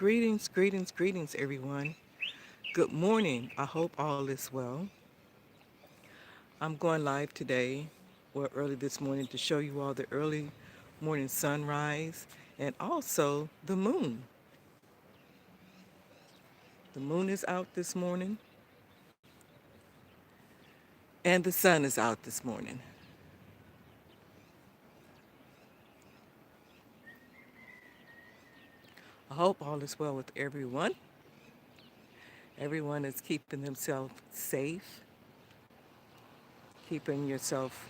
Greetings, everyone. Good morning. I hope all is well. I'm going live today, or early this morning, to show you all the early morning sunrise and also the moon. The moon is out this morning, and the sun is out this morning. I hope all is well with everyone. Everyone is keeping themselves safe, keeping yourself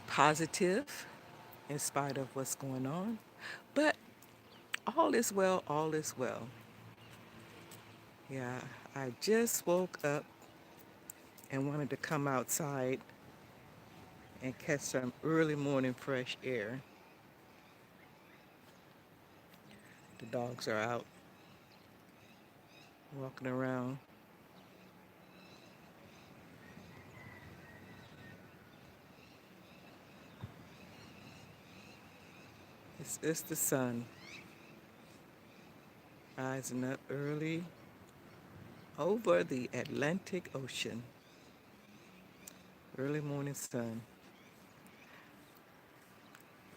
positive in spite of what's going on. But all is well, all is well. Yeah, I just woke up and wanted to come outside and catch some early morning fresh air. The dogs are out walking around. It's the sun rising up early over the Atlantic Ocean. Early morning sun.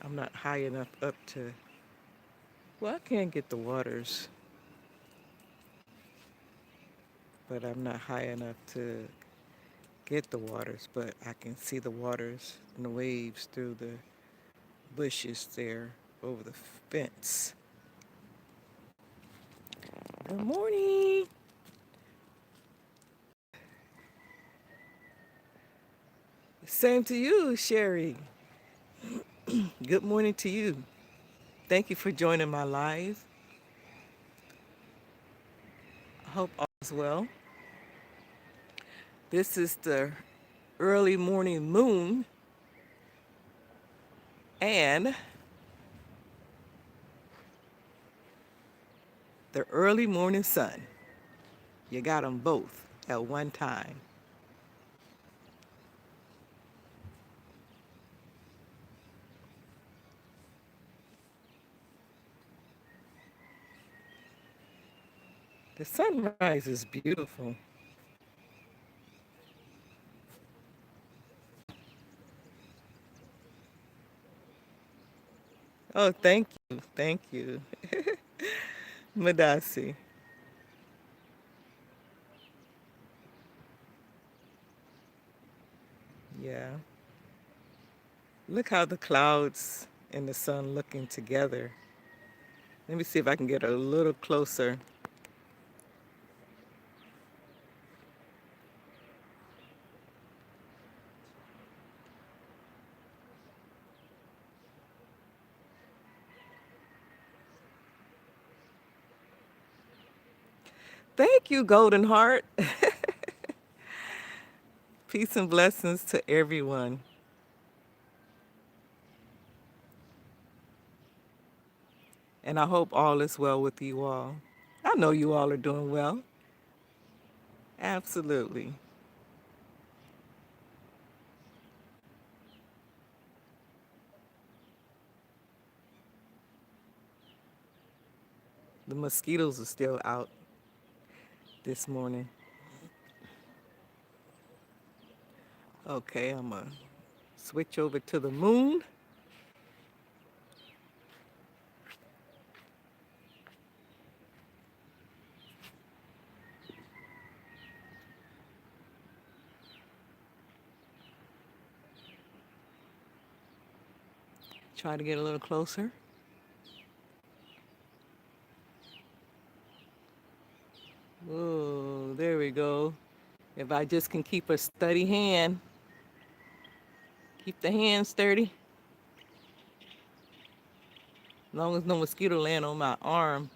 I'm not high enough up to, well, I can get the waters, but I'm not high enough to get the waters, but I can see the waters and the waves through the bushes there over the fence. Good morning. Same to you, Sherry. Good morning to you. Thank you for joining my live. I hope all is well. This is the early morning moon and the early morning sun. You got them both at one time. The sunrise is beautiful. Oh, thank you. Thank you. Madasi. Yeah. Look how the clouds and the sun looking together. Let me see if I can get a little closer. Thank you, Golden Heart. Peace and blessings to everyone. And I hope all is well with you all. I know you all are doing well. Absolutely. The mosquitoes are still out this morning. Okay, I'm going to switch over to the moon. Try to get a little closer. Oh, there we go. If I just can keep a steady hand, keep the hand sturdy. As long as no mosquito land on my arm,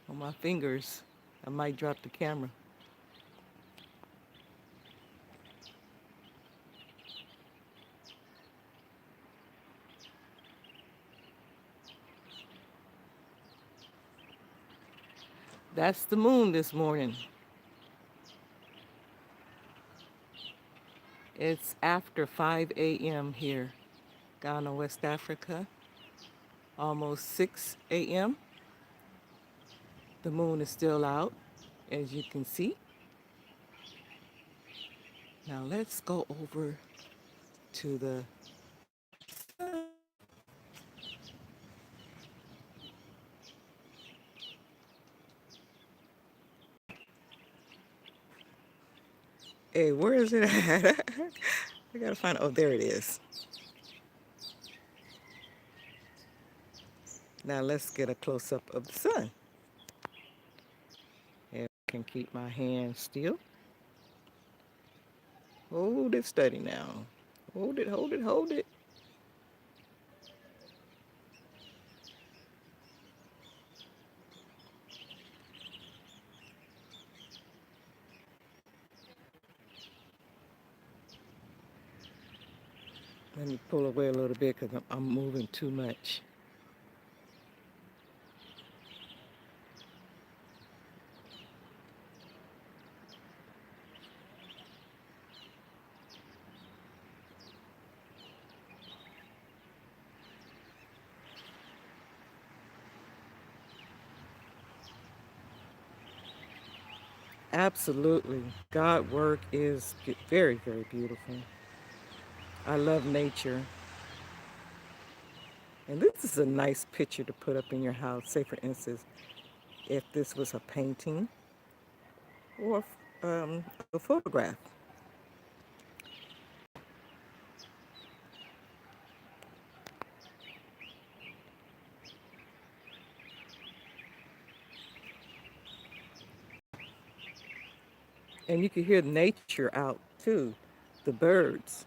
on my fingers, I might drop the camera. That's the moon this morning. It's after 5 a.m. here, Ghana, West Africa. Almost 6 a.m. The moon is still out, as you can see. Now let's go over to the Hey, where is it at? I gotta find. Oh, there it is. Now let's get a close up of the sun. And I can keep my hand still. Hold it steady now. Hold it, hold it, hold it. Let me pull away a little bit because I'm moving too much. Absolutely. God work is very, very beautiful. I love nature. And this is a nice picture to put up in your house. Say, for instance, if this was a painting or a photograph. And you can hear nature out too, the birds.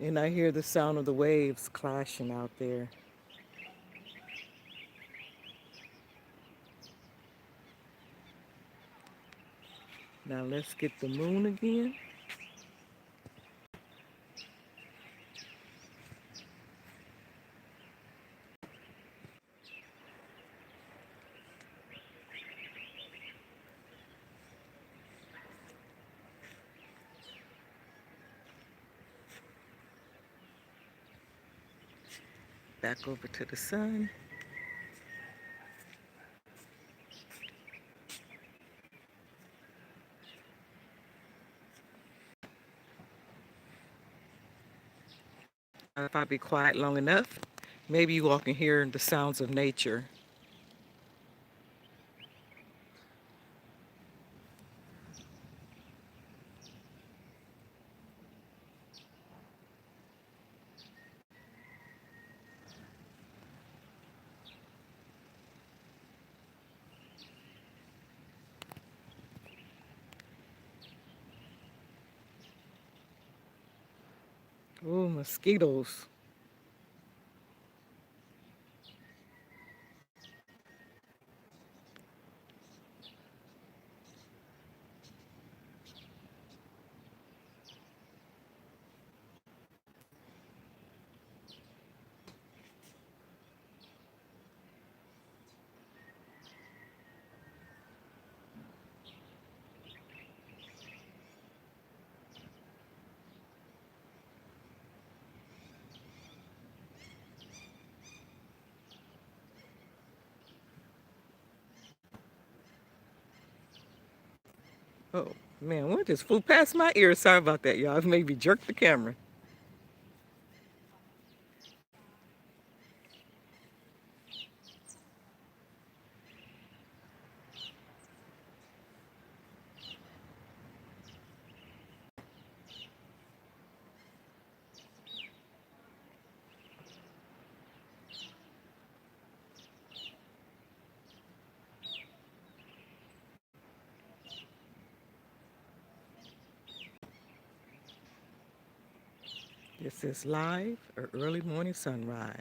And I hear the sound of the waves clashing out there. Now let's get the moon again. Back over to the sun. If I be quiet long enough, maybe you all can hear the sounds of nature. Oh, mosquitoes. Oh, man, what just flew past my ear? Sorry about that, y'all. I maybe jerked the camera. This is live or early morning sunrise.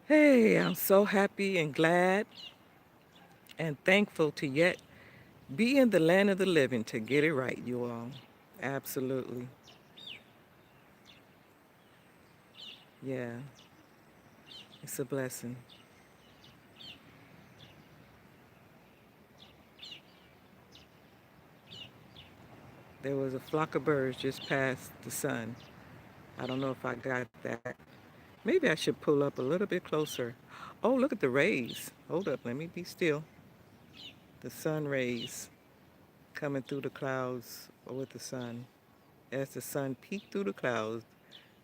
Hey, I'm so happy and glad and thankful to yet be in the land of the living to get it right, you all. Absolutely. Yeah, it's a blessing. There was a flock of birds just past the sun. I don't know if I got that. Maybe I should pull up a little bit closer. Oh, look at the rays. Hold up, let me be still. The sun rays coming through the clouds with the sun. As the sun peeked through the clouds,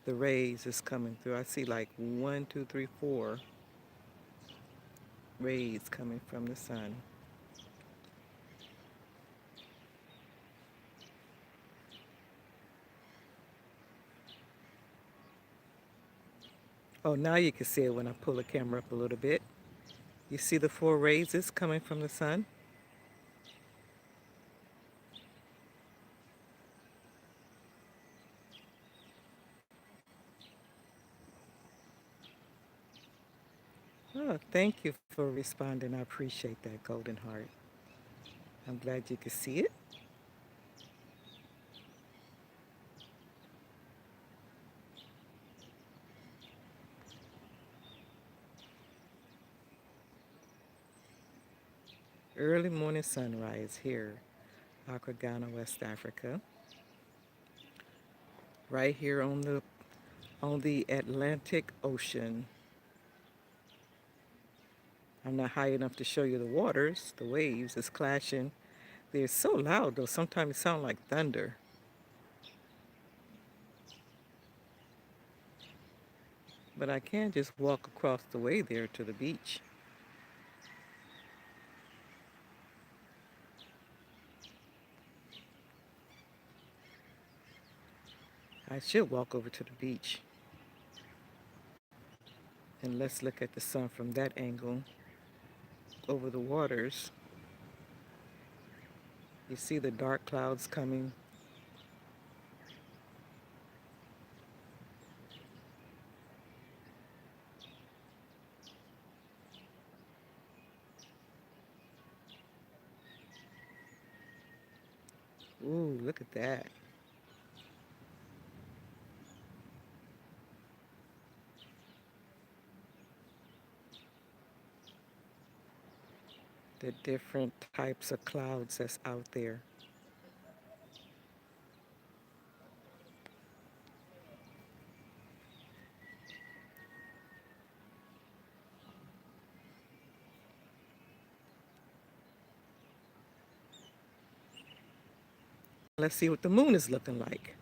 the rays is coming through. I see like one, two, three, four rays coming from the sun. Oh, now you can see it when I pull the camera up a little bit. You see the four rays is coming from the sun? Oh, thank you for responding. I appreciate that, Golden Heart. I'm glad you could see it. Early morning sunrise here, Aquagana, West Africa. Right here on the Atlantic Ocean. I'm not high enough to show you the waters, the waves is clashing. They're so loud though, sometimes it sounds like thunder. But I can just walk across the way there to the beach. I should walk over to the beach. And let's look at the sun from that angle over the waters. You see the dark clouds coming. Ooh, look at that. The different types of clouds that's out there. Let's see what the moon is looking like.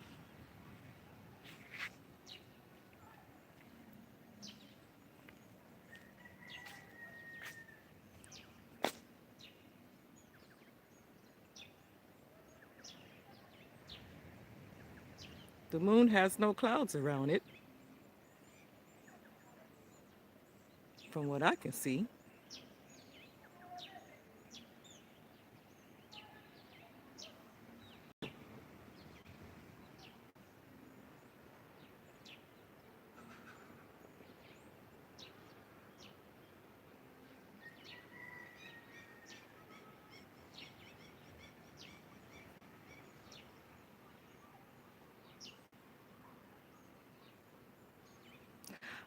The moon has no clouds around it, from what I can see.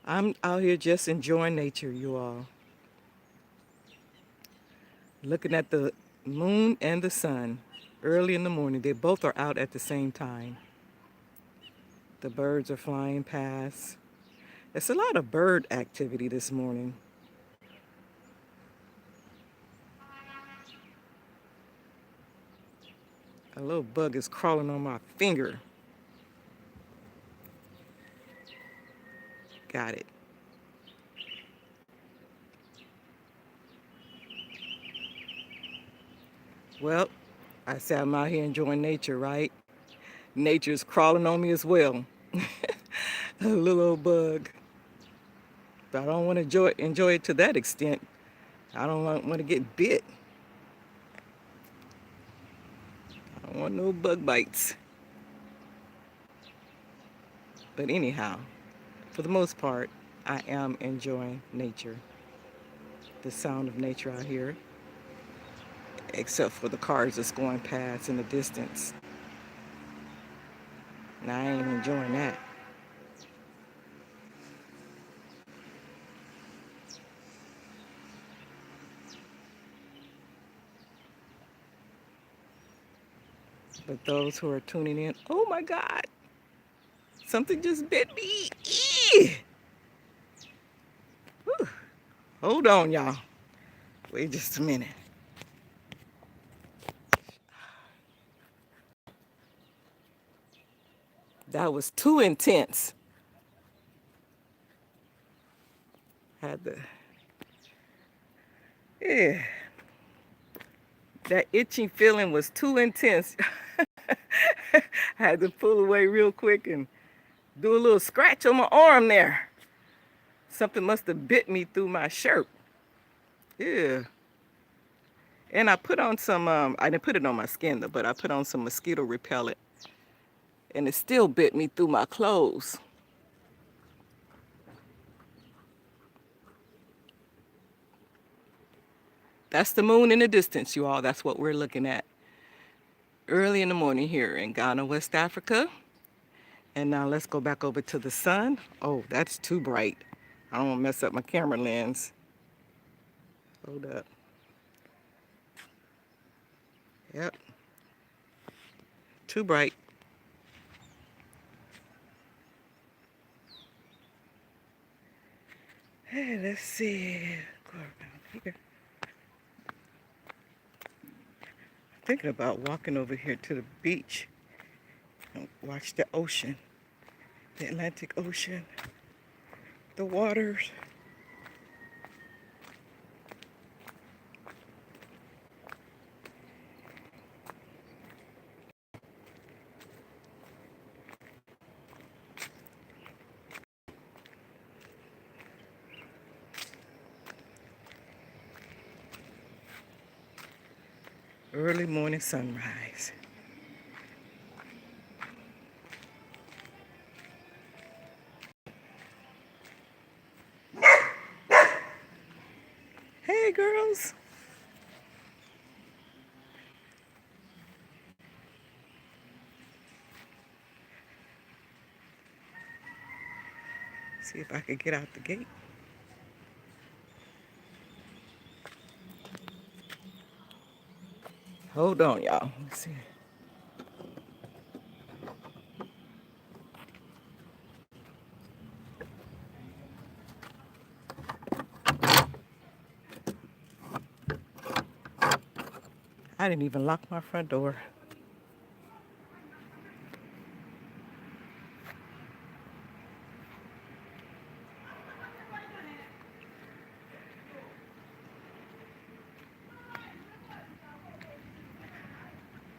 I'm out here just enjoying nature, you all. Looking at the moon and the sun early in the morning. They both are out at the same time. The birds are flying past. It's a lot of bird activity this morning. A little bug is crawling on my finger. Got it. Well, I said I'm out here enjoying nature, right? Nature's crawling on me as well. A little old bug. But I don't want to enjoy it to that extent. I don't want to get bit. I don't want no bug bites. But anyhow, for the most part, I am enjoying nature. The sound of nature out here, except for the cars that's going past in the distance. And I ain't enjoying that. But those who are tuning in, oh my God, something just bit me. Eee! Whew. Hold on, y'all. Wait just a minute. That was too intense. Had the, yeah, that itching feeling was too intense. Had to pull away real quick and do a little scratch on my arm there. Something must have bit me through my shirt. Yeah. And I put on some, I didn't put it on my skin though, but I put on some mosquito repellent and it still bit me through my clothes. That's the moon in the distance, you all. That's what we're looking at. Early in the morning here in Ghana, West Africa. And now let's go back over to the sun. Oh, that's too bright. I don't want to mess up my camera lens. Hold up. Yep. Too bright. Hey, let's see. Go around here. Thinking about walking over here to the beach and watch the ocean, the Atlantic Ocean, the waters. Early morning sunrise. Hey, girls. See if I can get out the gate. Hold on, y'all. Let's see. I didn't even lock my front door.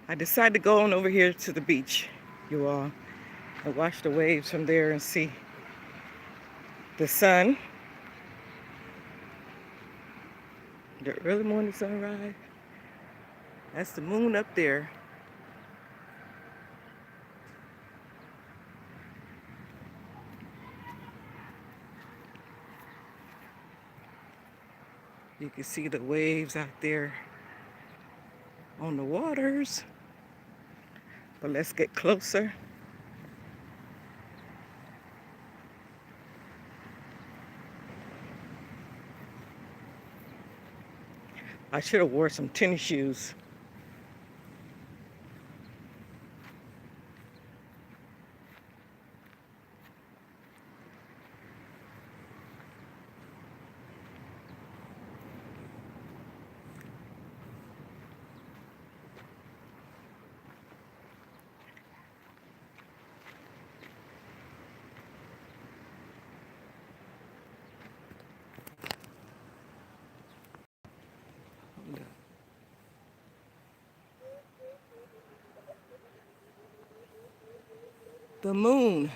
I decided to go on over here to the beach, you all, and watch the waves from there and see the sun, the early morning sunrise. That's the moon up there. You can see the waves out there on the waters. But let's get closer. I should have wore some tennis shoes. The moon.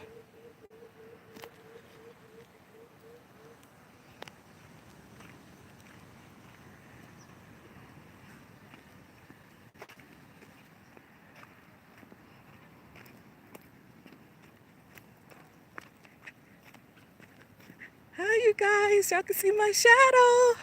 Hi, you guys. Y'all can see my shadow.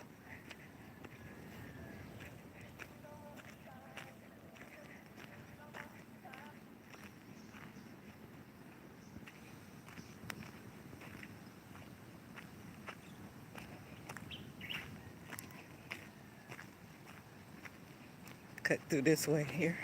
Cut through this way here.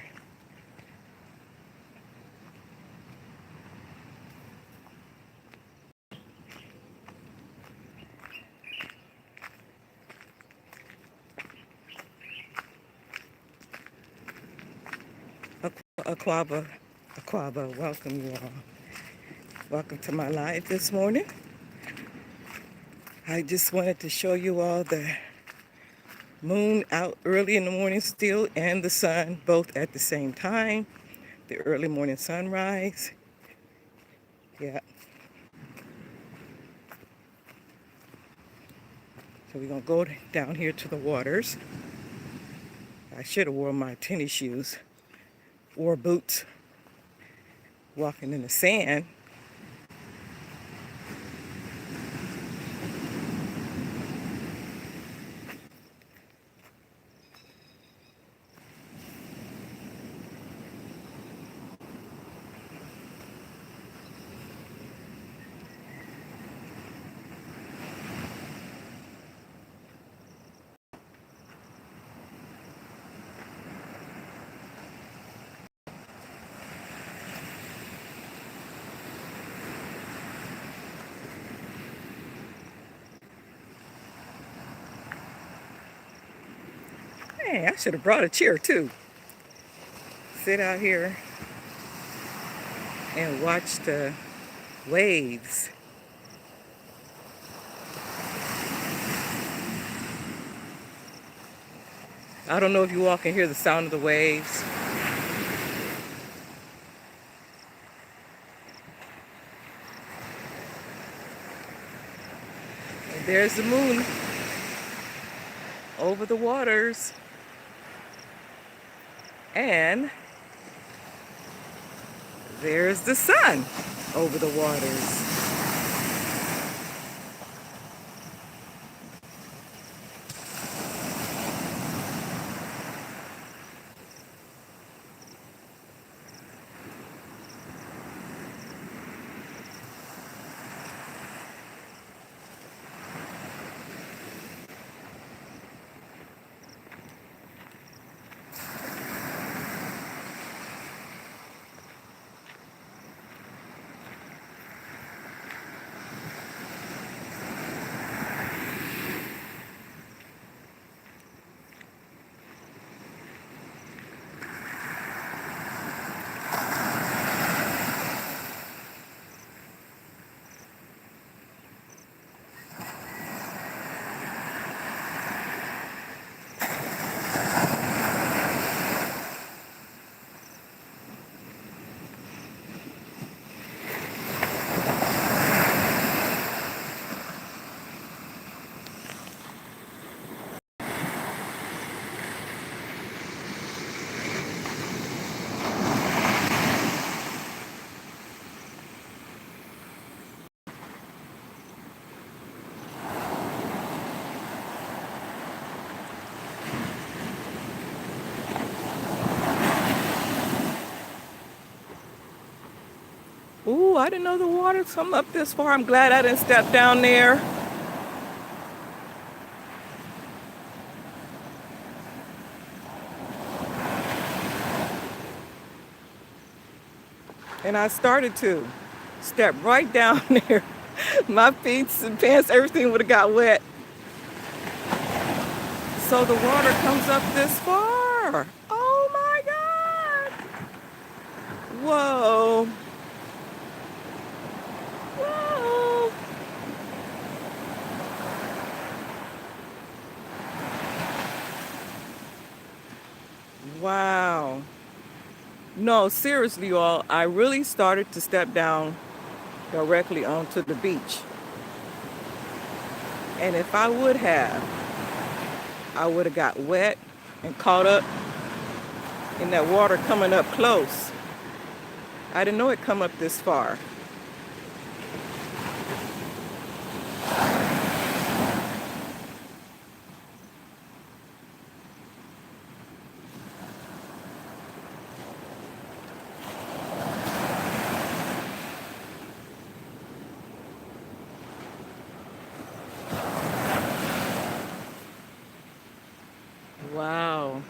Aquaba, welcome you all. Welcome to my live this morning. I just wanted to show you all the moon out early in the morning still and the sun both at the same time. The early morning sunrise. Yeah. So we're gonna go down here to the waters. I should have worn my tennis shoes, wore boots, walking in the sand. Hey, I should have brought a chair too. Sit out here and watch the waves. I don't know if you all can hear the sound of the waves. And there's the moon over the waters. And there's the sun over the waters. Ooh, I didn't know the water's come up this far. I'm glad I didn't step down there. And I started to step right down there. My feet and pants, everything would have got wet. So the water comes up this far. Oh my God. Whoa. Whoa. Wow. No, seriously, y'all, I really started to step down directly onto the beach. And if I would have, I would have got wet and caught up in that water coming up close. I didn't know it come up this far. Wow.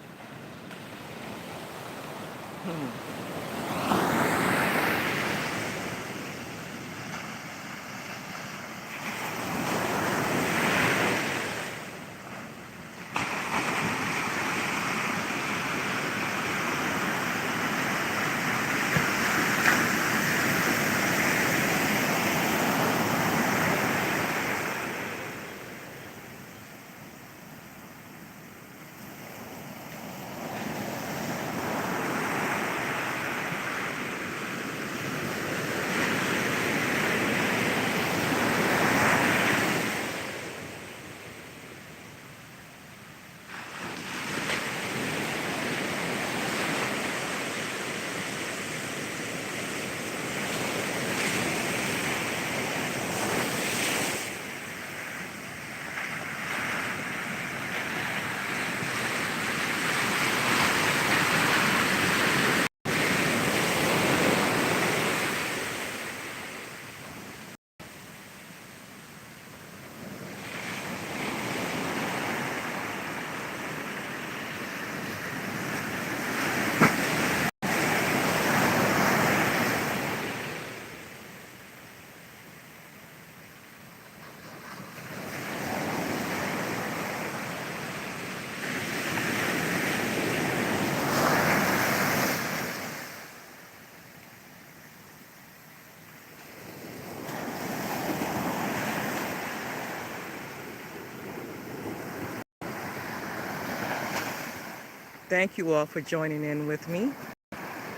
thank you all for joining in with me,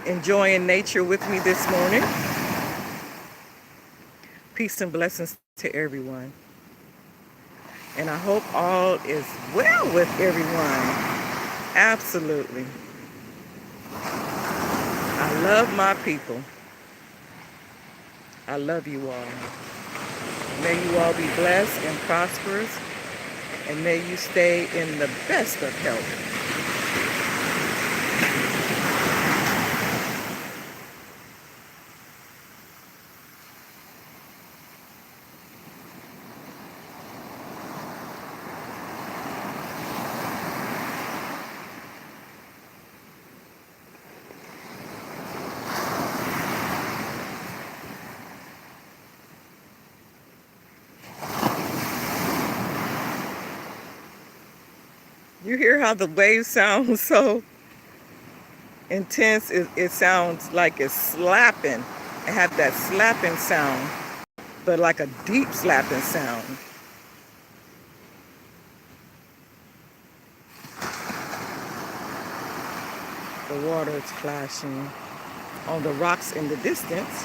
enjoying nature with me this morning. Peace and blessings to everyone. And I hope all is well with everyone. Absolutely. I love my people. I love you all. May you all be blessed and prosperous, and may you stay in the best of health. You hear how the waves sound so intense? It sounds like it's slapping. It have that slapping sound, but like a deep slapping sound. The water is flashing on the rocks in the distance.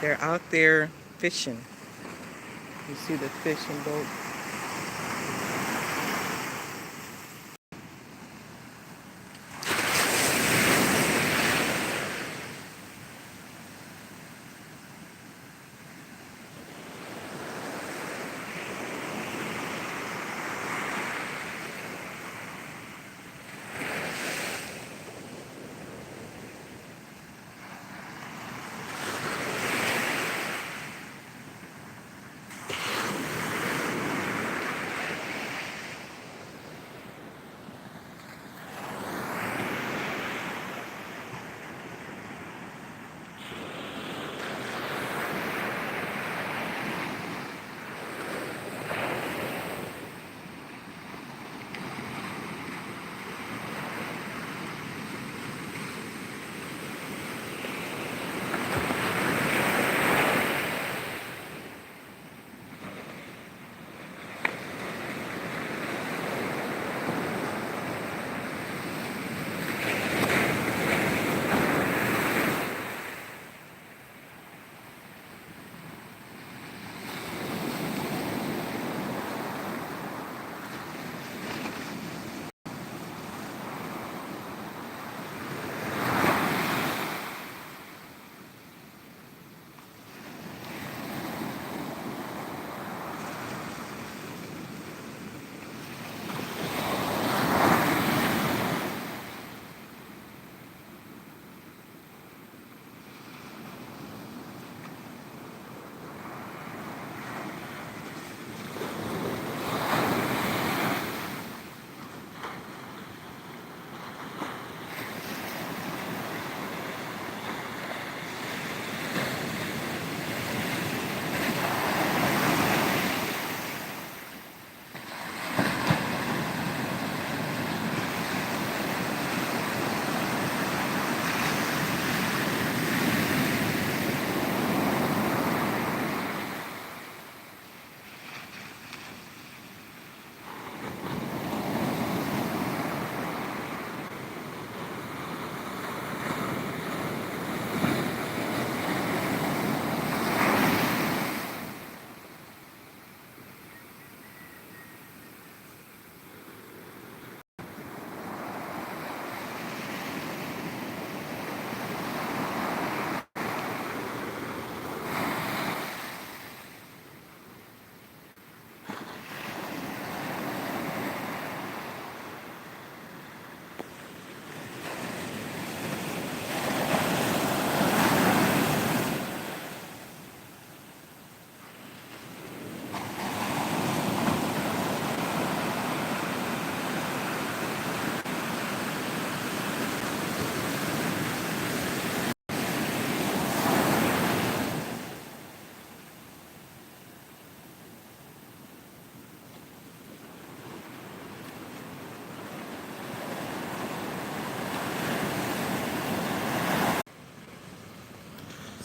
They're out there fishing. You see the fishing boat.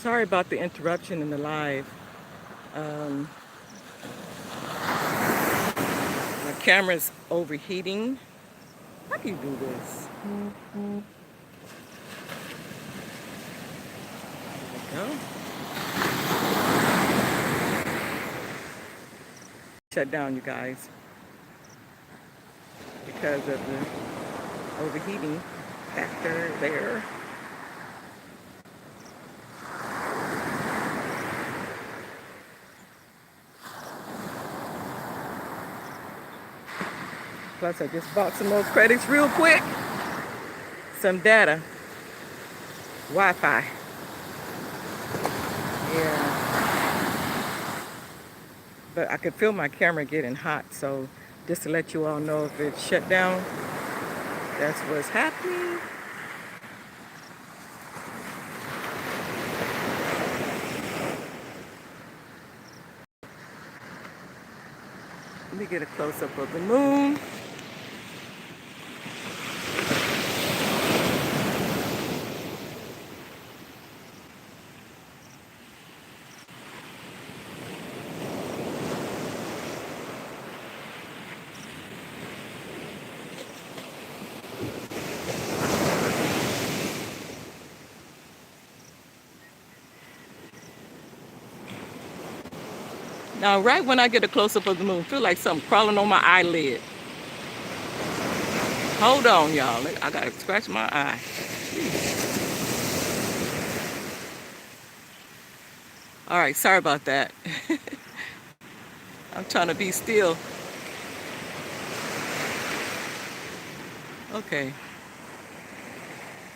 Sorry about the interruption in the live. Um, my camera's overheating. How do you do this? There we go. Shut down, you guys, because of the overheating factor there. Plus, I just bought some more credits real quick. Some data. Wi-Fi. Yeah. But I could feel my camera getting hot, so just to let you all know if it's shut down, that's what's happening. Let me get a close-up of the moon. Now, right when I get a close-up of the moon, I feel like something crawling on my eyelid. Hold on, y'all. I gotta scratch my eye. All right, sorry about that. I'm trying to be still. Okay.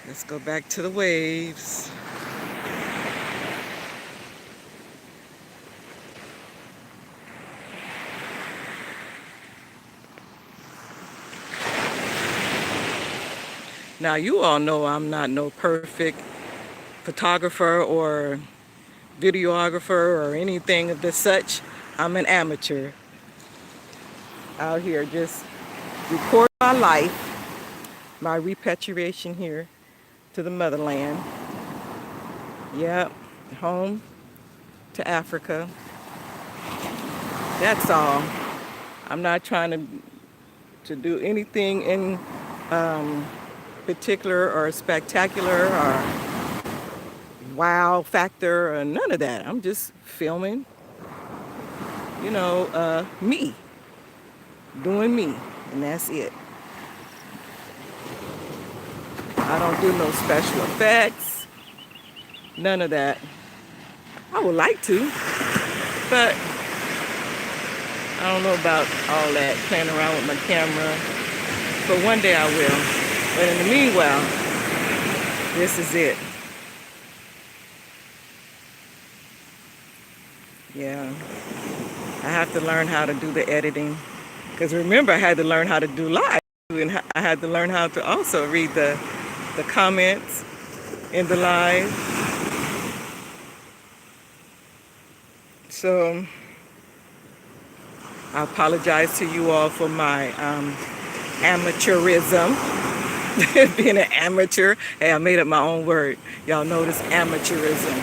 Let's go back to the waves. Now, you all know I'm not no perfect photographer or videographer or anything of the such. I'm an amateur out here just recording my life, my repatriation here to the motherland. Yep, home to Africa. That's all. I'm not trying to do anything in particular or spectacular or wow factor or none of that. I'm just filming, me, doing me, and that's it. I don't do no special effects, none of that. I would like to, but I don't know about all that playing around with my camera, but one day I will. But in the meanwhile, this is it. Yeah, I have to learn how to do the editing, because remember I had to learn how to do live, and I had to learn how to also read the comments in the live. So I apologize to you all for my amateurism. Being an amateur. Hey, I made up my own word. Y'all notice amateurism.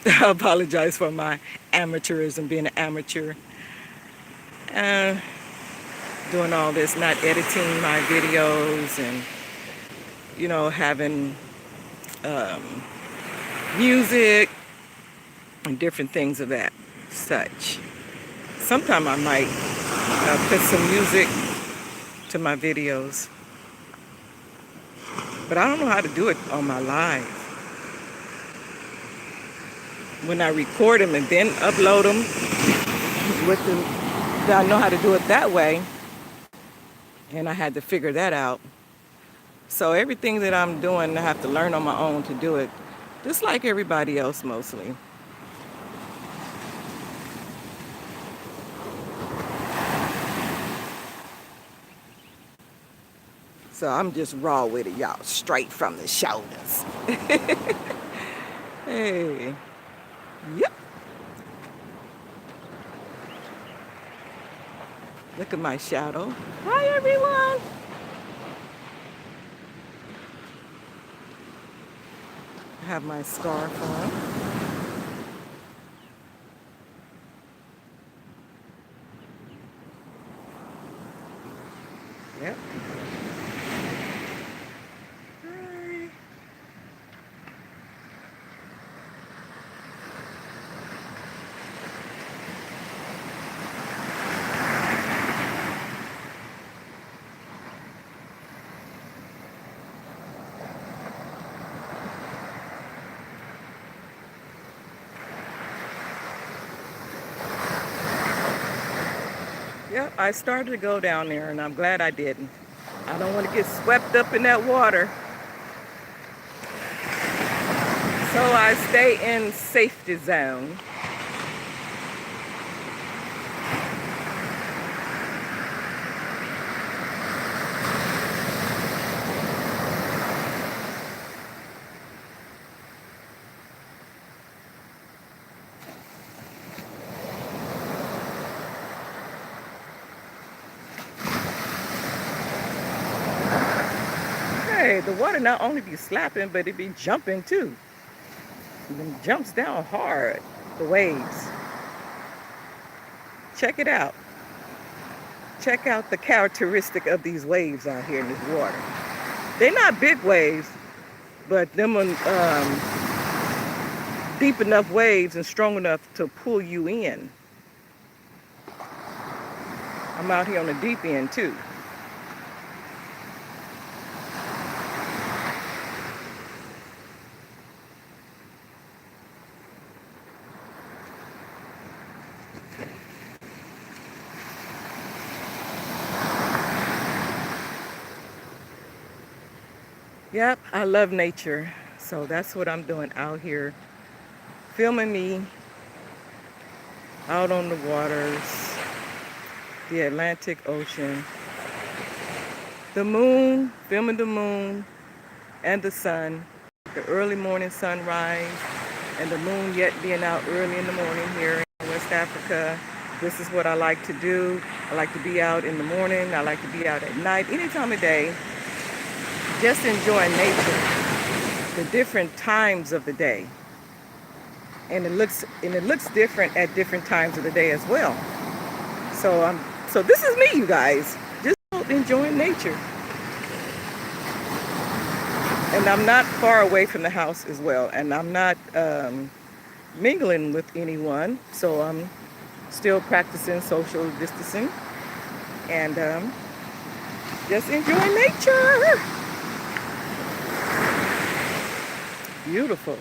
I apologize for my amateurism, being an amateur. Doing all this, not editing my videos and, having music and different things of that such. Sometime I might put some music to my videos, but I don't know how to do it on my live. When I record them and then upload them I know how to do it that way, and I had to figure that out. So everything that I'm doing, I have to learn on my own to do it, just like everybody else mostly. So I'm just raw with it, y'all, straight from the shoulders. Hey, yep. Look at my shadow. Hi, everyone. I have my scarf on. Yep. Hi. Yep, I started to go down there and I'm glad I didn't. I don't want to get swept up in that water. So I stay in safety zone. Hey, the water not only be slapping, but it be jumping too. It jumps down hard, the waves. Check it out. Check out the characteristic of these waves out here in this water. They're not big waves, but them deep enough waves and strong enough to pull you in. I'm out here on the deep end too. Yep, I love nature. So that's what I'm doing out here, filming me out on the waters, the Atlantic Ocean, the moon, filming the moon and the sun, the early morning sunrise, and the moon yet being out early in the morning here in West Africa. This is what I like to do. I like to be out in the morning. I like to be out at night, any time of day, just enjoying nature, the different times of the day. And it looks different at different times of the day as well. So this is me, you guys, just enjoying nature. And I'm not far away from the house as well, and I'm not mingling with anyone, so I'm still practicing social distancing and just enjoying nature. Beautiful.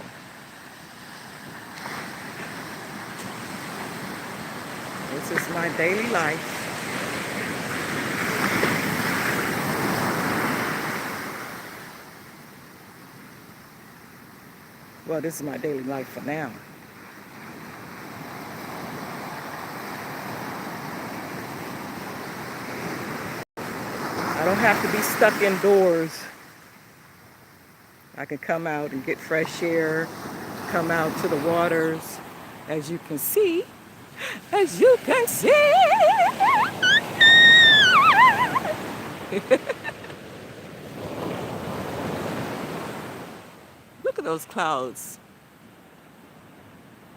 This is my daily life. Well, this is my daily life for now. I don't have to be stuck indoors. I can come out and get fresh air, come out to the waters, as you can see. As you can see. Look at those clouds.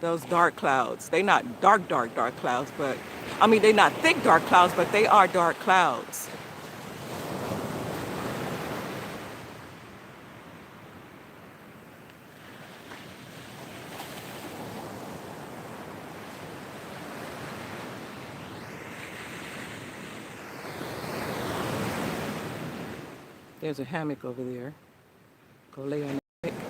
Those dark clouds. They're not dark clouds, but I mean, they're not thick dark clouds, but they are dark clouds. There's a hammock over there. Go lay on the hammock.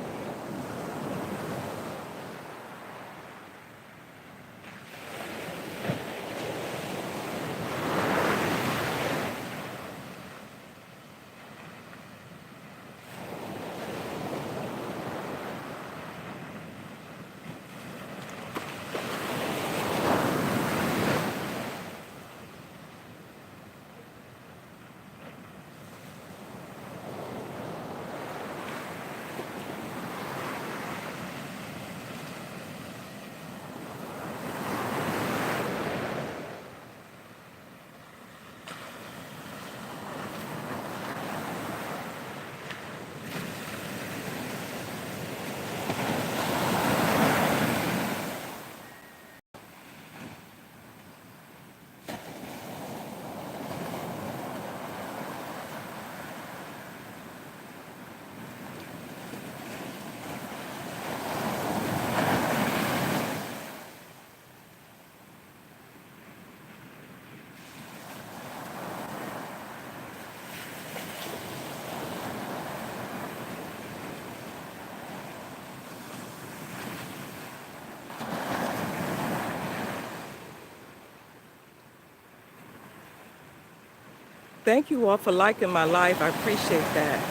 Thank you all for liking my life. I appreciate that.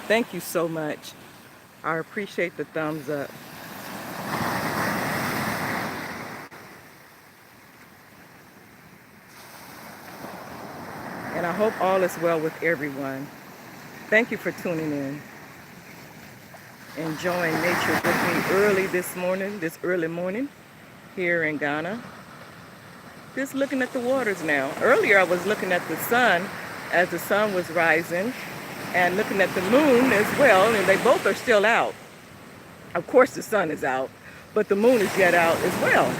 Thank you so much. I appreciate the thumbs up. And I hope all is well with everyone. Thank you for tuning in, enjoying nature with me early this morning, this early morning here in Ghana. Just looking at the waters now. Earlier I was looking at the sun as the sun was rising and looking at the moon as well, and they both are still out. Of course the sun is out, but the moon is yet out as well.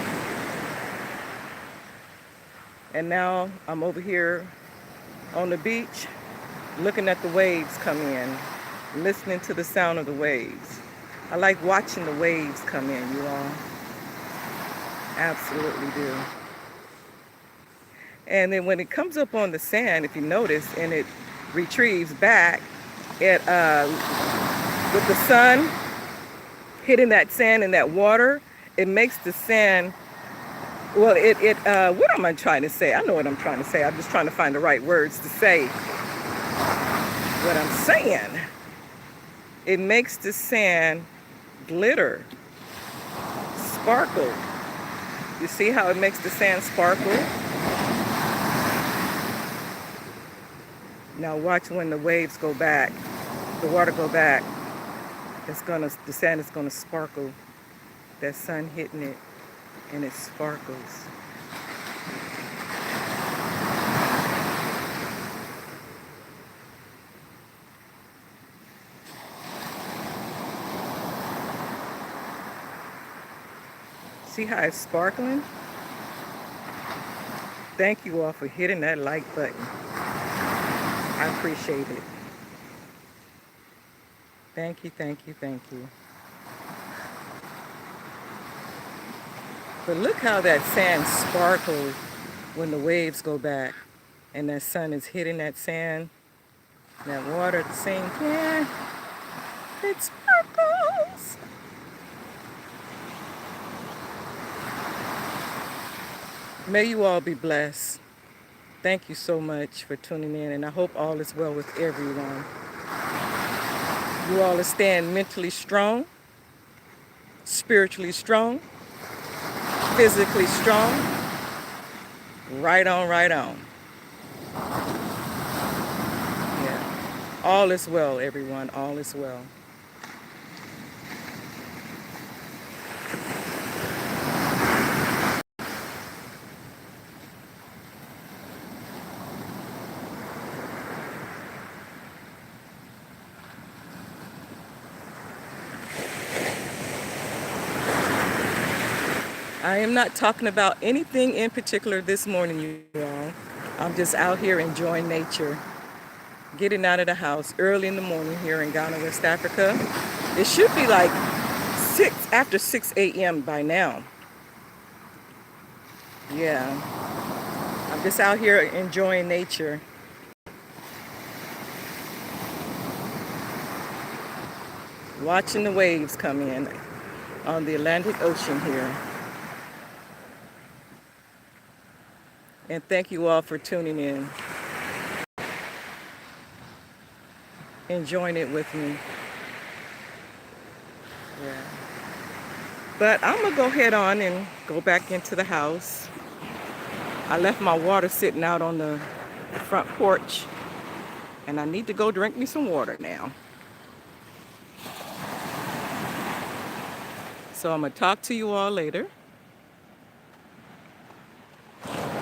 And now I'm over here on the beach looking at the waves come in, listening to the sound of the waves. I like watching the waves come in, you all. Absolutely do. And then when it comes up on the sand, if you notice, and it retrieves back, it with the sun hitting that sand and that water, it makes the sand, well, what am I trying to say? I know what I'm trying to say. I'm just trying to find the right words to say what I'm saying. It makes the sand glitter, sparkle. You see how it makes the sand sparkle? Now watch when the waves go back, the water go back. The sand is gonna sparkle. That sun hitting it, and it sparkles. See how it's sparkling? Thank you all for hitting that like button. I appreciate it. Thank you, thank you, thank you. But look how that sand sparkles when the waves go back and that sun is hitting that sand, that water at the same time. It sparkles. May you all be blessed. Thank you so much for tuning in, and I hope all is well with everyone. You all are staying mentally strong, spiritually strong, physically strong. Right on, right on. Yeah. All is well, everyone. All is well. I am not talking about anything in particular this morning, you all. I'm just out here enjoying nature, getting out of the house early in the morning here in Ghana, West Africa. It should be like after 6 a.m. by now. Yeah, I'm just out here enjoying nature. Watching the waves come in on the Atlantic Ocean here. And thank you all for tuning in, enjoying it with me. Yeah. But I'm gonna go head on and go back into the house. I left my water sitting out on the front porch, and I need to go drink me some water now. So I'm gonna talk to you all later.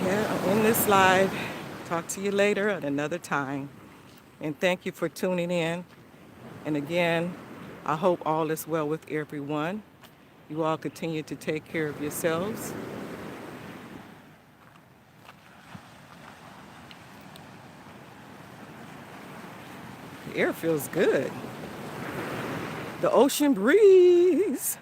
Yeah, I'm in this live. Talk to you later at another time. And thank you for tuning in. And again, I hope all is well with everyone. You all continue to take care of yourselves. The air feels good. The ocean breeze.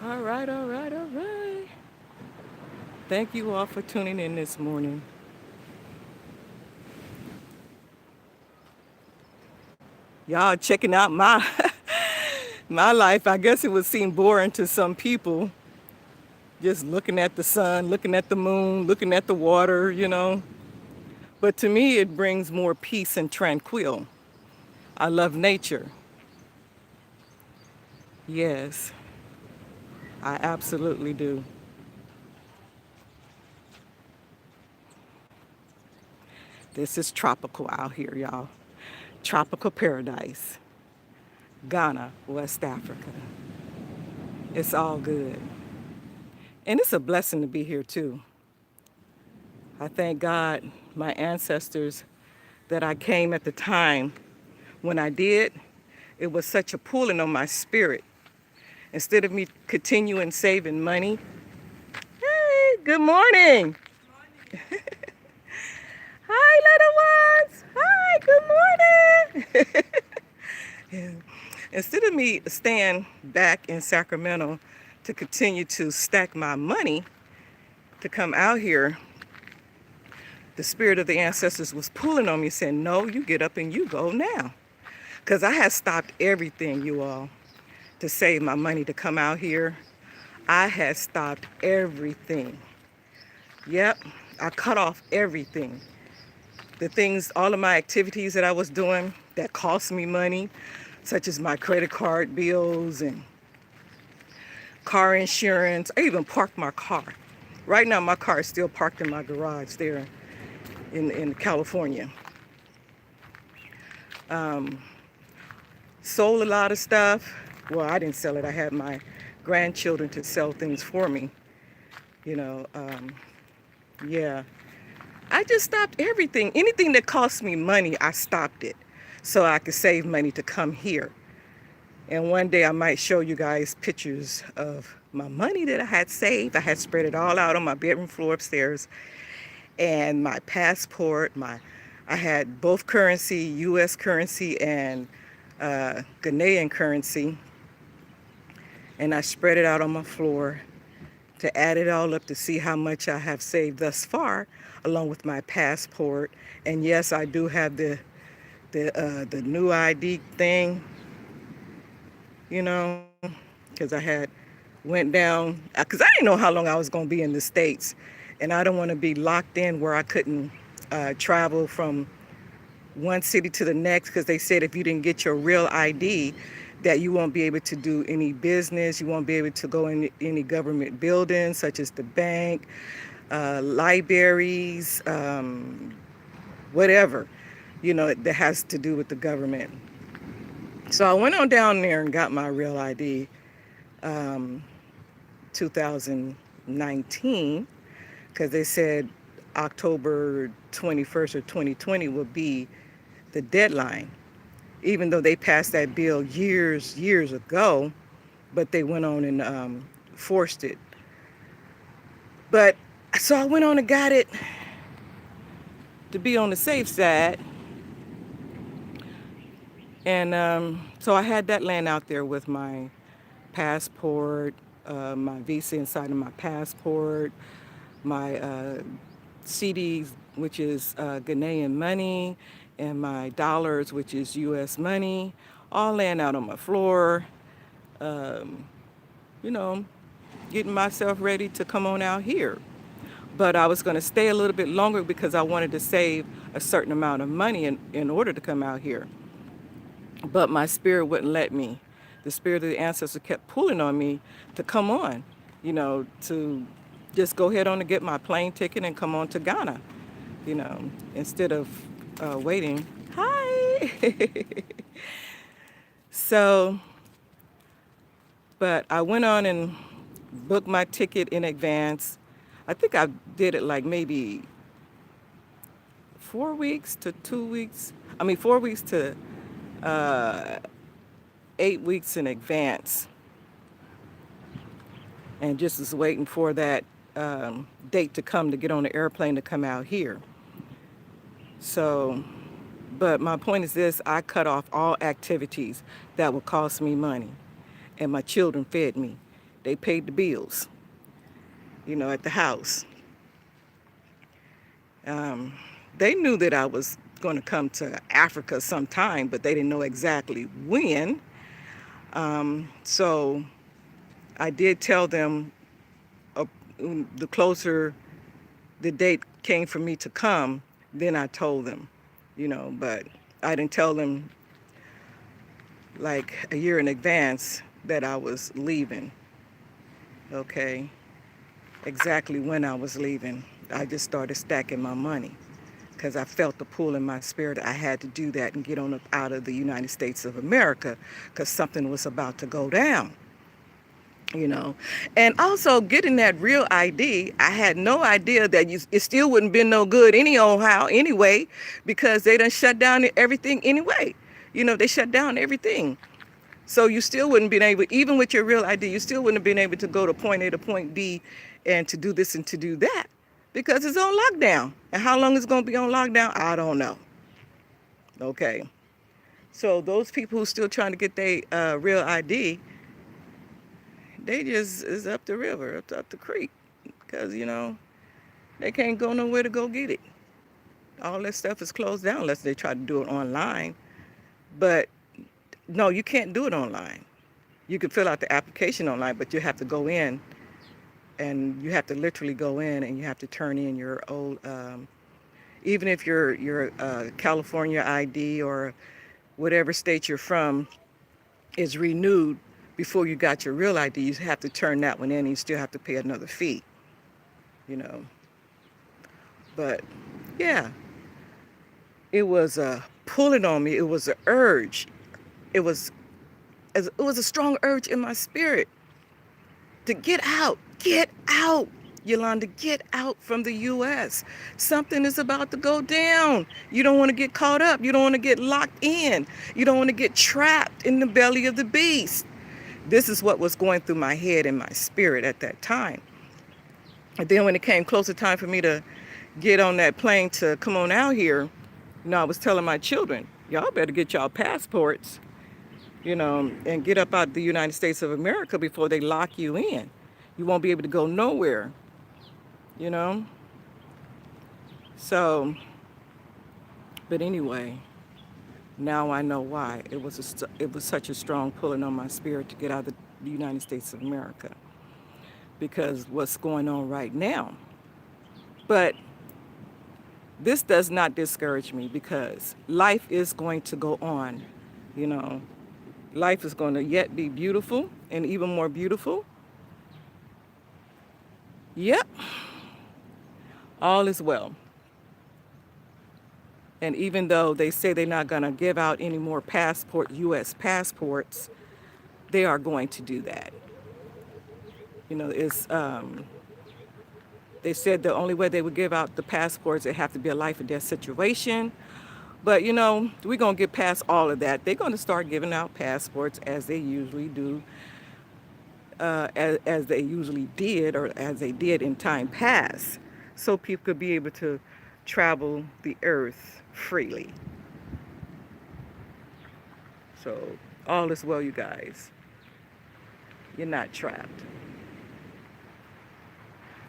All right, all right, all right. Thank you all for tuning in this morning. Y'all checking out my my life. I guess it would seem boring to some people, just looking at the sun, looking at the moon, looking at the water, you know. But to me, it brings more peace and tranquil. I love nature. Yes, I absolutely do. This is tropical out here, y'all. Tropical paradise. Ghana, West Africa. It's all good. And it's a blessing to be here too. I thank God, my ancestors, that I came at the time when I did. It was such a pulling on my spirit. Instead of me continuing saving money. Hey, good morning. Hi, little ones. Hi, good morning. Instead of me staying back in Sacramento to continue to stack my money to come out here, the spirit of the ancestors was pulling on me saying, no, you get up and you go now. Because I had stopped everything, you all, to save my money to come out here. I had stopped everything. Yep, I cut off everything. The things, all of my activities that I was doing that cost me money, such as my credit card bills and car insurance. I even parked my car. Right now, my car is still parked in my garage there in California. Sold a lot of stuff. Well, I didn't sell it. I had my grandchildren to sell things for me. You know, yeah. I just stopped everything. Anything that cost me money, I stopped it so I could save money to come here. And one day I might show you guys pictures of my money that I had saved. I had spread it all out on my bedroom floor upstairs. And my passport, I had both currency, US currency and Ghanaian currency. And I spread it out on my floor to add it all up to see how much I have saved thus far, along with my passport. And yes, I do have the new ID thing, you know, because I had went down, because I didn't know how long I was going to be in the States. And I don't want to be locked in where I couldn't travel from one city to the next, because they said if you didn't get your real ID, that you won't be able to do any business, you won't be able to go in any government buildings, such as the bank, libraries, whatever, you know, that has to do with the government. So I went on down there and got my real ID, 2019, because they said October 21st or 2020 would be the deadline, even though they passed that bill years ago, but they went on and forced it. But so I went on and got it to be on the safe side. And so I had that laying out there with my passport, my visa inside of my passport, my CDs, which is Ghanaian money, and my dollars, which is US money, all laying out on my floor, you know, getting myself ready to come on out here. But I was going to stay a little bit longer because I wanted to save a certain amount of money in order to come out here. But my spirit wouldn't let me. The spirit of the ancestor kept pulling on me to come on, you know, to just go ahead on and get my plane ticket and come on to Ghana, you know, instead of waiting. Hi. So, but I went on and booked my ticket in advance. I think I did it like maybe 4 weeks to 2 weeks. 4 weeks to 8 weeks in advance, and just was waiting for that date to come to get on the airplane to come out here. So, but my point is this: I cut off all activities that would cost me money, and my children fed me. They paid the bills, at the house. Um, they knew that I was going to come to Africa sometime, but they didn't know exactly when. So I did tell them uh, the closer the date came for me to come, then I told them, but I didn't tell them like a year in advance that I was leaving, okay? Exactly when I was leaving. I just started stacking my money because I felt the pull in my spirit. I had to do that and get on up out of the United States of America because something was about to go down. And also getting that real ID, I had no idea that it still wouldn't been no good anyhow anyway, because they done shut down everything anyway. They shut down everything. So you still wouldn't been able, even with your real ID, you still wouldn't have been able to go to point A to point B and to do this and to do that because it's on lockdown. And how long it's going to be on lockdown, I don't know. Okay. So those people who still trying to get their real ID, they just is up the river, up the creek, because they can't go nowhere to go get it. All that stuff is closed down unless they try to do it online. But no, you can't do it online. You can fill out the application online, but you have to go in, and you have to literally go in, and you have to turn in your old, even if your California ID or whatever state you're from is renewed before you got your real ID, you have to turn that one in, and you still have to pay another fee. But yeah, it was pulling on me. It was an urge. It was a strong urge in my spirit to get out, Yolanda, get out from the U.S. Something is about to go down. You don't want to get caught up. You don't want to get locked in. You don't want to get trapped in the belly of the beast. This is what was going through my head and my spirit at that time. And then when it came closer time for me to get on that plane to come on out here, I was telling my children, y'all better get y'all passports, and get up out the United States of America before they lock you in. You won't be able to go nowhere, So, but anyway, now I know why. It was such a strong pulling on my spirit to get out of the United States of America, because what's going on right now. But this does not discourage me, because life is going to go on, Life is going to yet be beautiful and even more beautiful. Yep, all is well. And even though they say they're not going to give out any more U.S. passports, they are going to do that. They said the only way they would give out the passports, it have to be a life or death situation. But, we're going to get past all of that. They're going to start giving out passports as they usually do, as they usually did, or as they did in time past, so people could be able to travel the earth freely. So all is well, you guys. You're not trapped.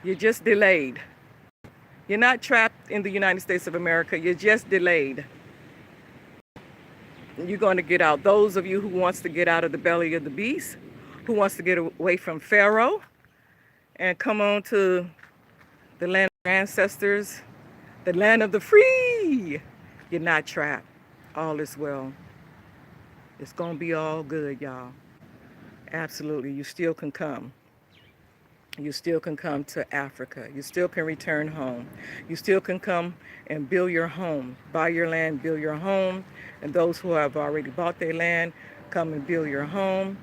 You're just delayed. You're not trapped in the United States of America. You're just delayed. You're going to get out. Those of you who wants to get out of the belly of the beast, who wants to get away from Pharaoh and come on to the land of our ancestors, the land of the free, you're not trapped. All is well. It's going to be all good, y'all. Absolutely. You still can come. You still can come to Africa. You still can return home. You still can come and build your home. Buy your land, build your home. And those who have already bought their land, come and build your home.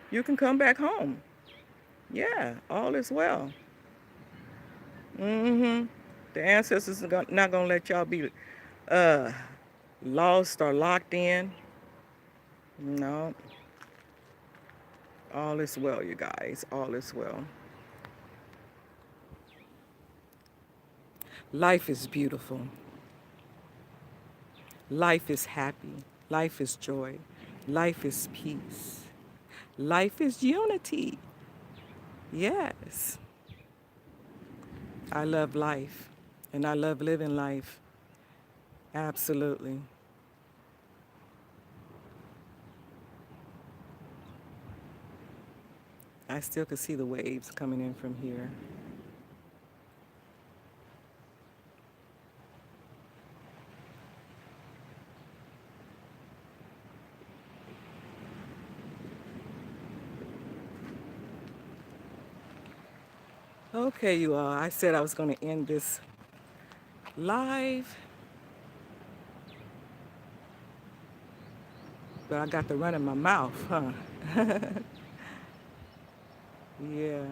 You can come back home. Yeah, all is well. The ancestors are not going to let y'all be lost or locked in. No. All is well, you guys. All is well. Life is beautiful. Life is happy. Life is joy. Life is peace. Life is unity. Yes, I love life and I love living life. Absolutely. I still could see the waves coming in from here. Okay, you all. I said I was going to end this live, but I got the run in my mouth, huh? Yeah.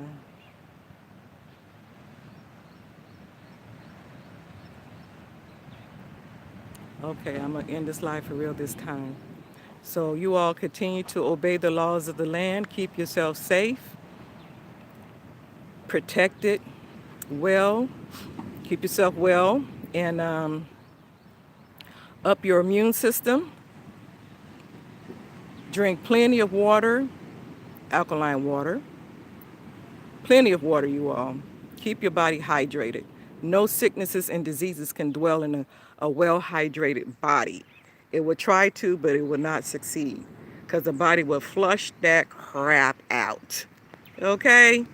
Okay, I'm going to end this live for real this time. So you all continue to obey the laws of the land. Keep yourself safe, protected, well. Keep yourself well, and up your immune system. Drink plenty of water, alkaline water. Plenty of water, you all. Keep your body hydrated. No sicknesses and diseases can dwell in a well-hydrated body. It will try to, but it will not succeed because the body will flush that crap out. Okay?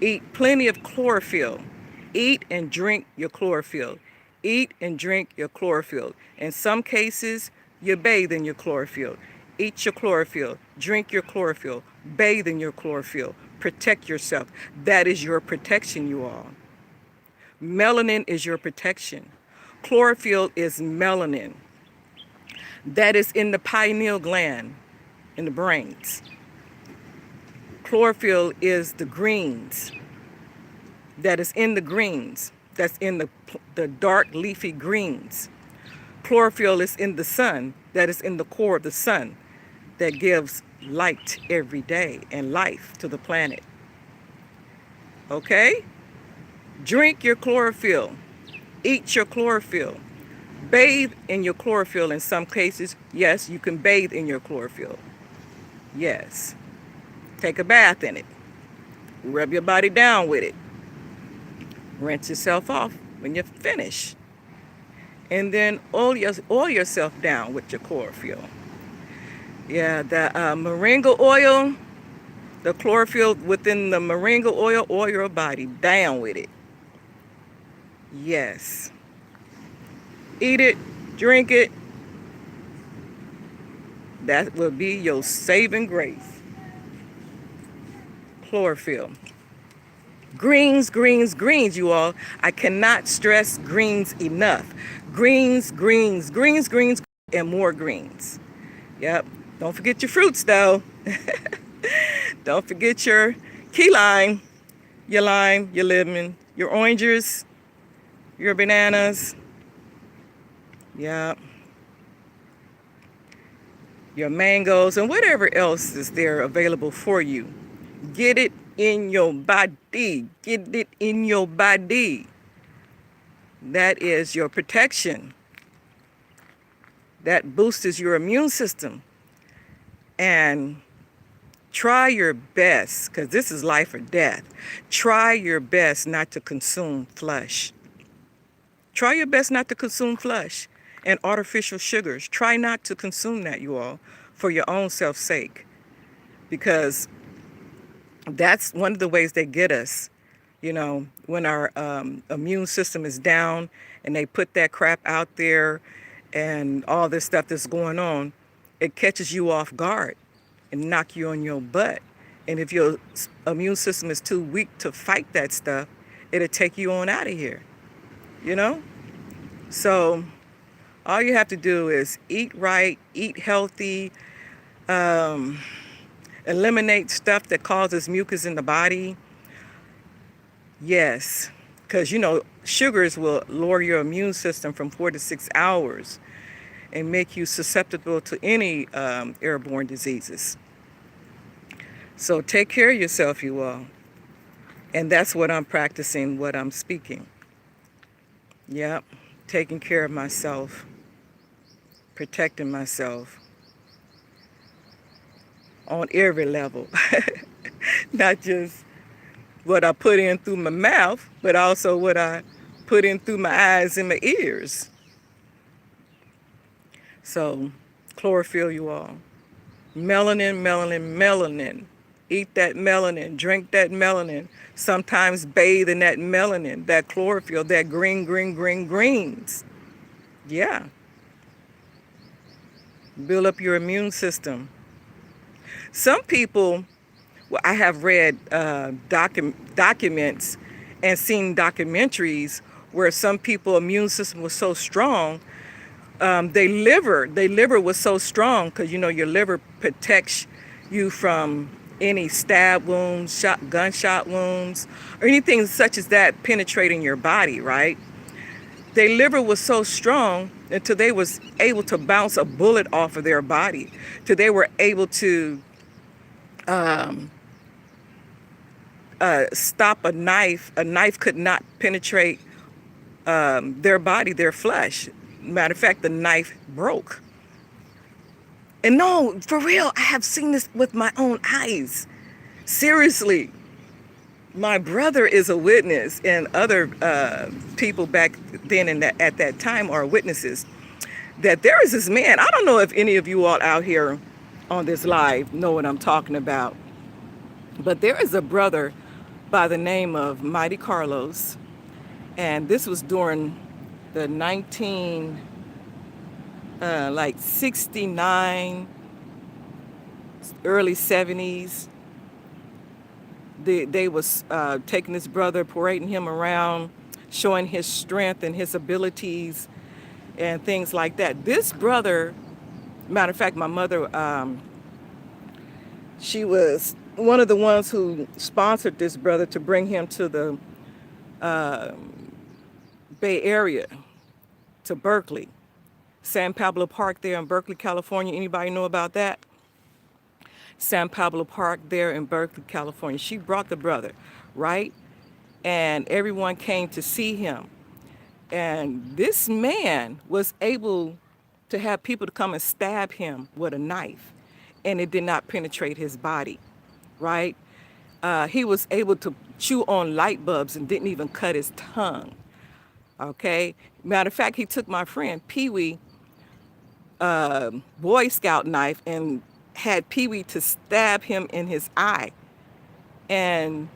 Eat plenty of chlorophyll. Eat and drink your chlorophyll. Eat and drink your chlorophyll. In some cases, you bathe in your chlorophyll. Eat your chlorophyll. Drink your chlorophyll. Bathe in your chlorophyll. Protect yourself. That is your protection, you all. Melanin is your protection. Chlorophyll is melanin. That is in the pineal gland in the brains. Chlorophyll is the greens. That is in the greens. That's in the dark leafy greens. Chlorophyll is in the sun. That is in the core of the sun that gives light every day and life to the planet. Okay? Drink your chlorophyll. Eat your chlorophyll. Bathe in your chlorophyll in some cases. Yes, you can bathe in your chlorophyll. Yes. Take a bath in it. Rub your body down with it. Rinse yourself off when you're finished. And then oil yourself down with your chlorophyll. Yeah, the moringa oil, the chlorophyll within the moringa oil your body down with it. Yes. Eat it, drink it. That will be your saving grace. Chlorophyll. Greens, greens, greens, you all. I cannot stress greens enough. Greens, greens, greens, greens, and more greens. Yep. Don't forget your fruits, though. Don't forget your key lime, your lemon, your oranges, your bananas. Yep. Your mangoes, and whatever else is there available for you. Get it in your body. Get it in your body. That is your protection. That boosts your immune system. And try your best, because this is life or death. Try your best not to consume flesh. Try your best not to consume flesh and artificial sugars. Try not to consume that, you all, for your own self's sake. Because that's one of the ways they get us, you know, when our immune system is down and they put that crap out there and all this stuff that's going on, it catches you off guard and knock you on your butt. And if your immune system is too weak to fight that stuff, it'll take you on out of here, you know? So all you have to do is eat right, eat healthy, eliminate stuff that causes mucus in the body. Yes, because you know, sugars will lower your immune system from 4 to 6 hours and make you susceptible to any airborne diseases. So take care of yourself, you all. And that's what I'm practicing, what I'm speaking. Yep, taking care of myself, protecting myself on every level. Not just what I put in through my mouth, but also what I put in through my eyes and my ears. So, chlorophyll, you all. Melanin, melanin, melanin. Eat that melanin, drink that melanin. Sometimes bathe in that melanin, that chlorophyll, that green, green, green, greens. Yeah. Build up your immune system. Some people, well, I have read documents and seen documentaries where some people immune system was so strong, their liver was so strong because you know your liver protects you from any stab wounds, gunshot wounds, or anything such as that penetrating your body, right? Their liver was so strong until they was able to bounce a bullet off of their body, till they were able to stop a knife. A knife could not penetrate their body, their flesh. Matter of fact, the knife broke. And no, for real, I have seen this with my own eyes. Seriously, my brother is a witness, and other people back then and at that time are witnesses, that there is this man. I don't know if any of you all out here on this live know what I'm talking about, but there is a brother by the name of Mighty Carlos, and this was during the 69, early 70s. They was taking this brother, parading him around, showing his strength and his abilities and things like that. This brother, matter of fact, my mother, she was one of the ones who sponsored this brother to bring him to the Bay Area, to Berkeley. San Pablo Park there in Berkeley, California. Anybody know about that? San Pablo Park there in Berkeley, California. She brought the brother, right? And everyone came to see him. And this man was able to have people to come and stab him with a knife, and it did not penetrate his body, right? He was able to chew on light bulbs and didn't even cut his tongue, okay? Matter of fact, he took my friend Pee-wee Boy Scout knife and had Pee-wee to stab him in his eye and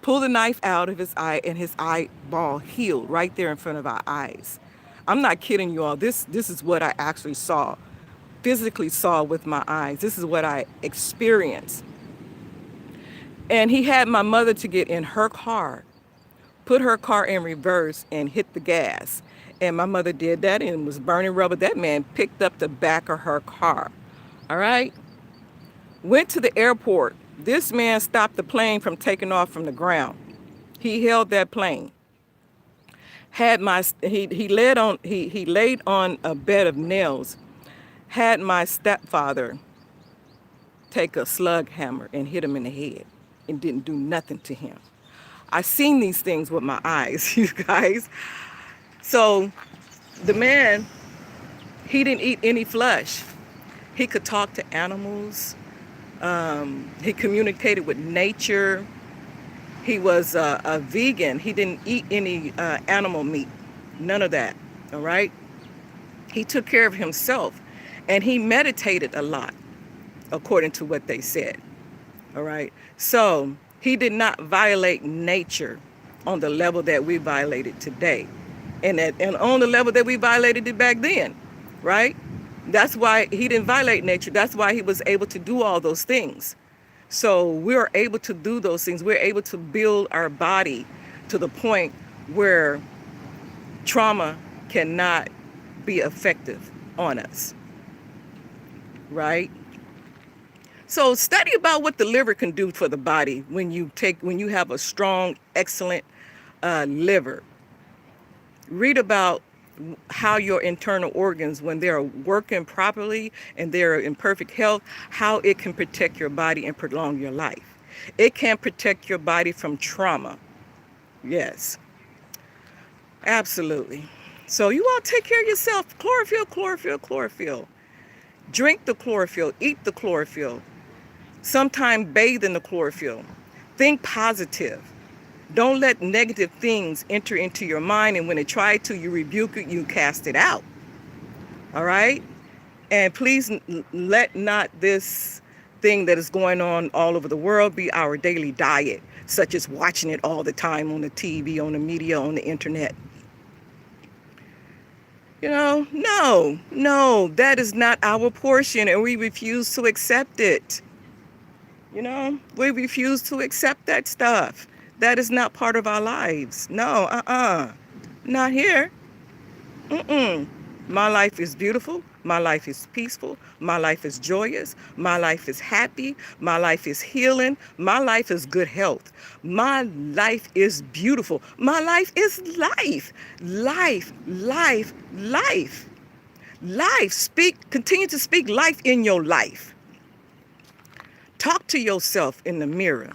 pull the knife out of his eye, and his eyeball healed right there in front of our eyes. I'm not kidding you all. This is what I actually saw, physically saw with my eyes. This is what I experienced. And he had my mother to get in her car, put her car in reverse and hit the gas. And my mother did that and was burning rubber. That man picked up the back of her car. All right? Went to the airport. This man stopped the plane from taking off from the ground. He held that plane. He laid on a bed of nails. Had my stepfather take a slug hammer and hit him in the head, and didn't do nothing to him. I seen these things with my eyes, you guys. So the man, he didn't eat any flesh. He could talk to animals. He communicated with nature. He was a vegan. He didn't eat any animal meat, none of that, all right? He took care of himself, and he meditated a lot, according to what they said, all right? So he did not violate nature on the level that we violated today, and on the level that we violated it back then, right? That's why he didn't violate nature. That's why he was able to do all those things. So we're able to do those things. We're able to build our body to the point where trauma cannot be effective on us, right? So study about what the liver can do for the body when you have a strong, excellent liver. Read about how your internal organs, when they're working properly and they're in perfect health, how it can protect your body and prolong your life. It can protect your body from trauma. Yes, absolutely. So you all take care of yourself. Chlorophyll, chlorophyll, chlorophyll. Drink the chlorophyll, eat the chlorophyll. Sometimes bathe in the chlorophyll. Think positive. Don't let negative things enter into your mind, and when it tries to, you rebuke it, you cast it out. All right? And please let not this thing that is going on all over the world be our daily diet, such as watching it all the time on the TV, on the media, on the internet. No, that is not our portion, and we refuse to accept it. We refuse to accept that stuff. That is not part of our lives. No, not here. Mm-mm. My life is beautiful. My life is peaceful. My life is joyous. My life is happy. My life is healing. My life is good health. My life is beautiful. My life is life. Life, life, life. Life. Continue to speak life in your life. Talk to yourself in the mirror.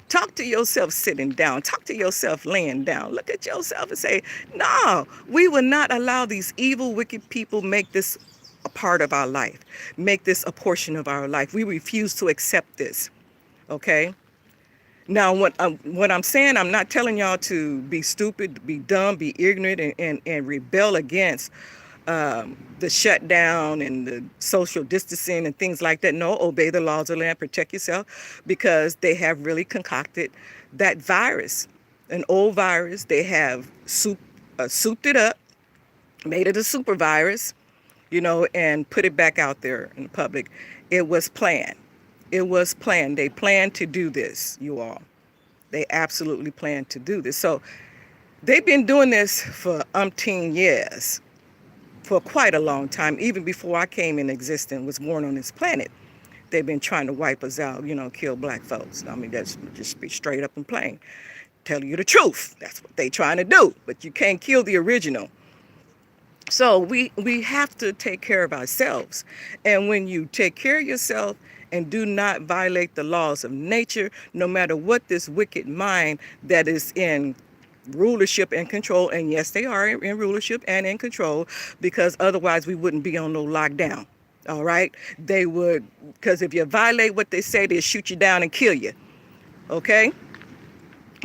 Talk to yourself sitting down. Talk to yourself laying down. Look at yourself and say, no, we will not allow these evil, wicked people make this a part of our life, make this a portion of our life. We refuse to accept this, okay? Now, what I'm saying, I'm not telling y'all to be stupid, be dumb, be ignorant, and rebel against the shutdown and the social distancing and things like that. No, obey the laws of the land, protect yourself, because they have really concocted that virus, an old virus. They have souped it up, made it a super virus, and put it back out there in the public. It was planned. It was planned. They planned to do this, you all. They absolutely planned to do this. So they've been doing this for umpteen years, for quite a long time, even before I came in existence, was born on this planet. They've been trying to wipe us out, kill black folks. I mean, that's just be straight up and plain. Tell you the truth. That's what they trying to do. But you can't kill the original. So we have to take care of ourselves. And when you take care of yourself and do not violate the laws of nature, no matter what this wicked mind that is in rulership and control, and yes, they are in rulership and in control, because otherwise we wouldn't be on no lockdown. All right? They would, because if you violate what they say, they'll shoot you down and kill you. Okay?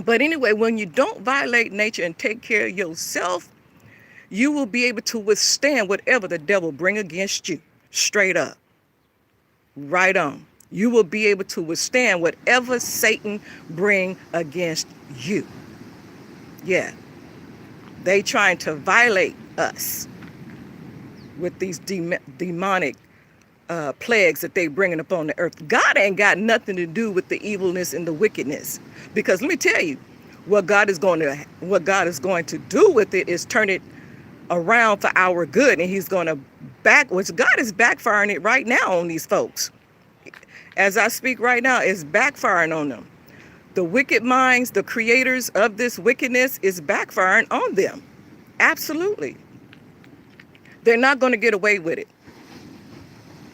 But anyway, when you don't violate nature and take care of yourself, you will be able to withstand whatever the devil bring against you. Straight up. Right on. You will be able to withstand whatever Satan bring against you. Yeah. They trying to violate us with these demonic plagues that they bringing upon the earth. God ain't got nothing to do with the evilness and the wickedness. Because let me tell you, what God is going to do with it is turn it around for our good, and he's going to God is backfiring it right now on these folks. As I speak right now, it's backfiring on them. The wicked minds, the creators of this wickedness, is backfiring on them. Absolutely. They're not going to get away with it.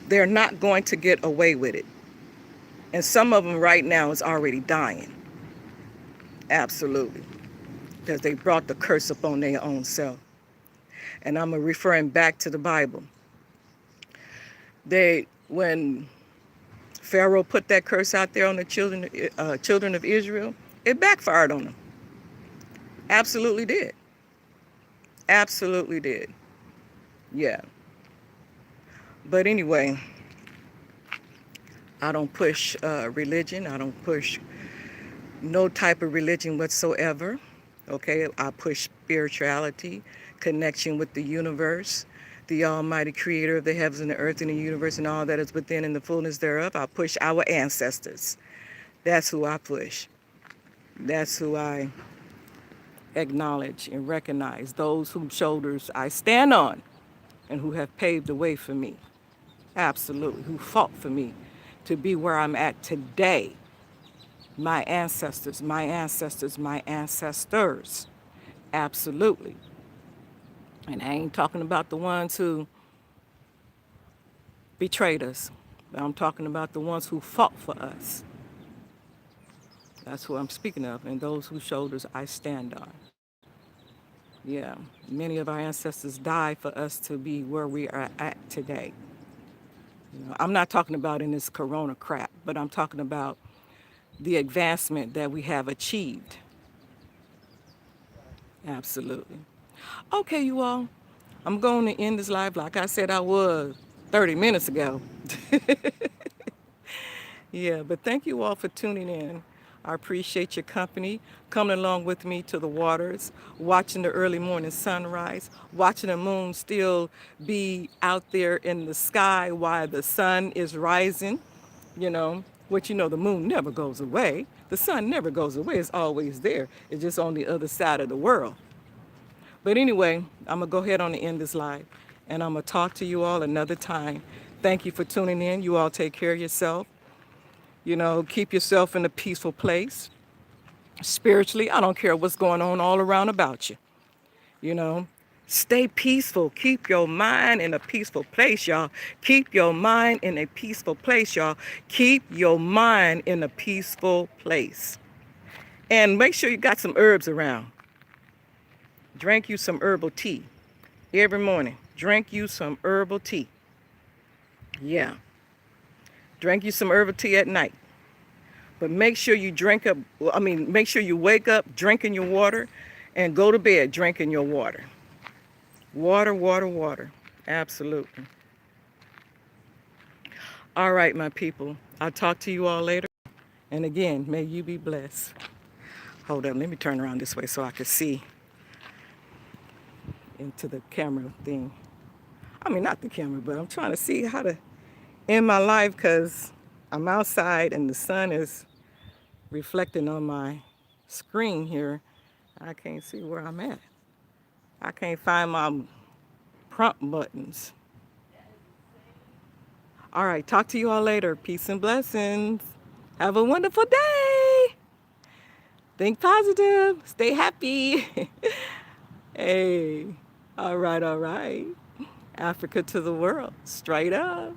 They're not going to get away with it. And some of them right now is already dying. Absolutely. Because they brought the curse upon their own self. And I'm referring back to the Bible. When Pharaoh put that curse out there on the children of Israel, it backfired on them. Absolutely did. Absolutely did. Yeah. But anyway, I don't push religion. I don't push no type of religion whatsoever. Okay, I push spirituality, connection with the universe, the almighty creator of the heavens and the earth and the universe and all that is within and the fullness thereof. I push our ancestors. That's who I push. That's who I acknowledge and recognize, those whose shoulders I stand on and who have paved the way for me. Absolutely, who fought for me to be where I'm at today. My ancestors, my ancestors, my ancestors. Absolutely. And I ain't talking about the ones who betrayed us. I'm talking about the ones who fought for us. That's who I'm speaking of, and those whose shoulders I stand on. Yeah, many of our ancestors died for us to be where we are at today. I'm not talking about in this corona crap. but I'm talking about the advancement that we have achieved. Absolutely. Okay, you all. I'm going to end this live like I said I was 30 minutes ago. Yeah, but thank you all for tuning in. I appreciate your company, coming along with me to the waters, watching the early morning sunrise, watching the moon still be out there in the sky while the sun is rising, you know, which you know the moon never goes away. The sun never goes away. It's always there. It's just on the other side of the world. But anyway, I'm going to go ahead on and end this live. And I'm going to talk to you all another time. Thank you for tuning in. You all take care of yourself. You know, keep yourself in a peaceful place. Spiritually, I don't care what's going on all around about you. You know, stay peaceful. Keep your mind in a peaceful place, y'all. Keep your mind in a peaceful place, y'all. Keep your mind in a peaceful place. And make sure you got some herbs around. Drink you some herbal tea every morning. Drink you some herbal tea. Yeah. Drink you some herbal tea at night. But make sure you make sure you wake up drinking your water and go to bed drinking your water. Water, water, water. Absolutely. All right, my people. I'll talk to you all later. And again, may you be blessed. Hold on, let me turn around this way so I can see into the camera thing. I mean, not the camera, but I'm trying to see how to end my life because I'm outside and the sun is reflecting on my screen here. I can't see where I'm at. I can't find my prompt buttons. All right, talk to you all later. Peace and blessings. Have a wonderful day. Think positive. Stay happy. Hey, all right, all right. Africa to the world. Straight up.